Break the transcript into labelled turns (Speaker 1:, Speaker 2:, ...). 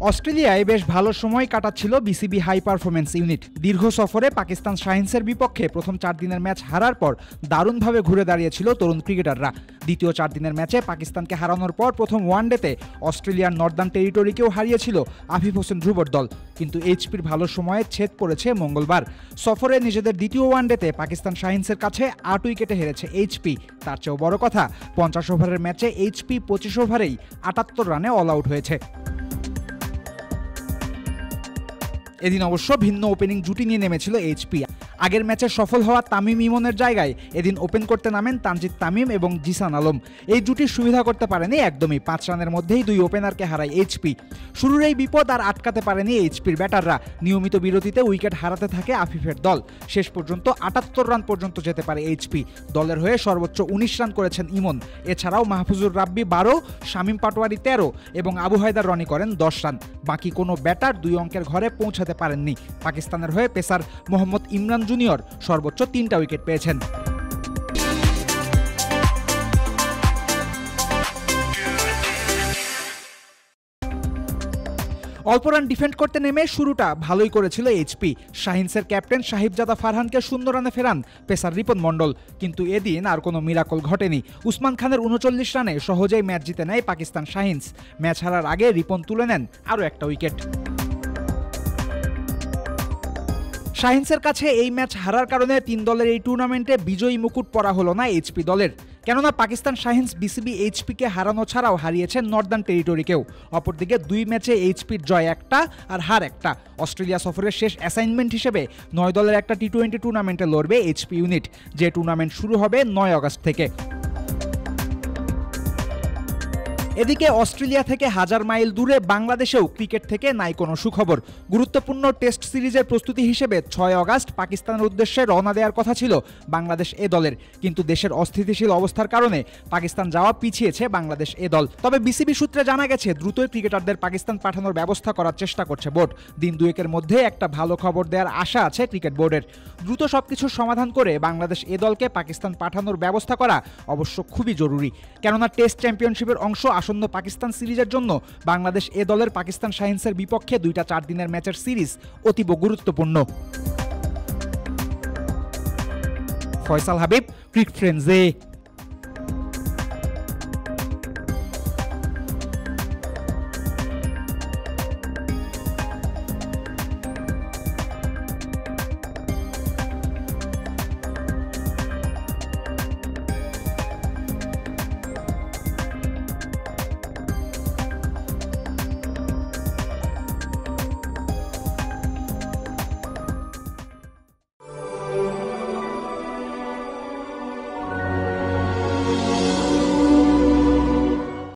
Speaker 1: অস্ট্রেলিয়ায় বেশ ভালো সময় কাটাচ্ছিল বিসিবি হাই পারফরম্যান্স ইউনিট। দীর্ঘ সফরে পাকিস্তান শাহিনসের বিপক্ষে প্রথম 4 দিনের ম্যাচ হারার পর দারুণভাবে ঘুরে দাঁড়িয়েছিল তরুণ ক্রিকেটাররা। দ্বিতীয় 4 দিনের ম্যাচে পাকিস্তানকে হারানোর পর প্রথম ওয়ানডেতে অস্ট্রেলিয়ার নর্দার্ন টেরিটরিকেও হারিয়েছিল আফিফ হোসেন ধ্রুবর দল। কিন্তু এইচপির ভালো সময়ে ছেদ পড়েছে মঙ্গলবার। সফরে নিজেদের দ্বিতীয় ওয়ানডেতে পাকিস্তান শাহিনসের কাছে 8 উইকেটে হেরেছে এইচপি। তার চেয়েও বড় কথা, 50 ওভারের ম্যাচে এইচপি 25 ওভারেই 78 রানে অল আউট হয়েছে। এদিন অবশ্য ভিন্ন ওপেনিং জুটি নিয়ে নেমেছিল এইচপি। আগের ম্যাচে সফল হওয়া তামিম ইমনের জায়গায় এদিন ওপেন করতে নামেন তানজিদ তামিম এবং জিসান আলম। এই জুটির সুবিধা করতে পারেনি একদমই। 5 রানের মধ্যেই 2 ওপেনারকে হারায় এইচপি। শুরুর এই বিপদ আর আটকাতে পারেনি এইচপির ব্যাটাররা। নিয়মিত বিরতিতে উইকেট হারাতে থাকে আফিফের দল। শেষ পর্যন্ত 78 রান পর্যন্ত যেতে পারে এইচপি। দলের হয়ে সর্বোচ্চ 19 রান করেছেন ইমন। এছাড়াও মাহফুজুর রাব্বি 12, শামীম পাটোয়ারি 13 এবং আবু হায়দার রনি করেন 10 রান। বাকি কোনো ব্যাটার 2 অঙ্কের ঘরে পৌঁছাতে পারেননি। পাকিস্তানের হয়ে পেসার মোহাম্মদ ইমরান জুনিয়র সর্বোচ্চ 3টা উইকেট পেয়েছেন। অল্প রান ডিফেন্ড করতে নেমে শুরুটা ভালোই করেছিল এইচপি। শাহিনসের ক্যাপ্টেন সাহিবজাদা ফারহানকে 0 রানে ফেরান পেসার রিপন মণ্ডল। কিন্তু এদিন আর কোনো মিরাকল ঘটেনি। উসমান খানের 39 রানে সহজেই ম্যাচ জিতে নেয় পাকিস্তান শাহিনস। ম্যাচ হারার আগে রিপন তুলে নেন আরও একটা উইকেট। শাহিনসের কাছে এই ম্যাচ হারার কারণে 3 দলের এই টুর্নামেন্টে বিজয়ী মুকুট পরা হলো না এইচপি দলের। কেননা পাকিস্তান শাহিনস বিসিবি এইচপিকে হারানো ছাড়াও হারিয়েছে নর্দার্ন টেরিটরিকেও। অপরদিকে 2 ম্যাচে এইচপির জয় 1টা আর হার 1টা। অস্ট্রেলিয়া সফরের শেষ অ্যাসাইনমেন্ট হিসেবে 9 দলের একটা টি-20 টুর্নামেন্টে লড়বে এইচপি ইউনিট, যে টুর্নামেন্ট শুরু হবে 9 আগস্ট থেকে। এদিকে অস্ট্রেলিয়া থেকে 1000 মাইল দূরে বাংলাদেশেও ক্রিকেট থেকে নাই কোনো সুখবর। গুরুত্বপূর্ণ টেস্ট সিরিজের প্রস্তুতি হিসেবে 6 আগস্ট পাকিস্তানের উদ্দেশ্যে রওনা দেওয়ার কথা ছিল বাংলাদেশ এ দলের। কিন্তু দেশের অস্থিতিশীল অবস্থার কারণে পাকিস্তান যাওয়া পিছিয়েছে বাংলাদেশ এ দল। তবে বিসিবি সূত্রে জানা গেছে দ্রুতই ক্রিকেটারদের পাকিস্তান পাঠানোর ব্যবস্থা করার চেষ্টা করছে বোর্ড। দিন দুয়েকের মধ্যে একটা ভালো খবর দেওয়ার আশা আছে ক্রিকেট বোর্ডের। দ্রুত সবকিছুর সমাধান করে বাংলাদেশ এ দলকে পাকিস্তান পাঠানোর ব্যবস্থা করা অবশ্য খুবই জরুরি। কেননা টেস্ট চ্যাম্পিয়নশিপের অংশ আসন্ন পাকিস্তান সিরিজের জন্য বাংলাদেশ এ দলের পাকিস্তান শাহিনসের বিপক্ষে 2টা 4 দিনের ম্যাচের সিরিজ অতীব গুরুত্বপূর্ণ। Faisal Habib, cricket friends.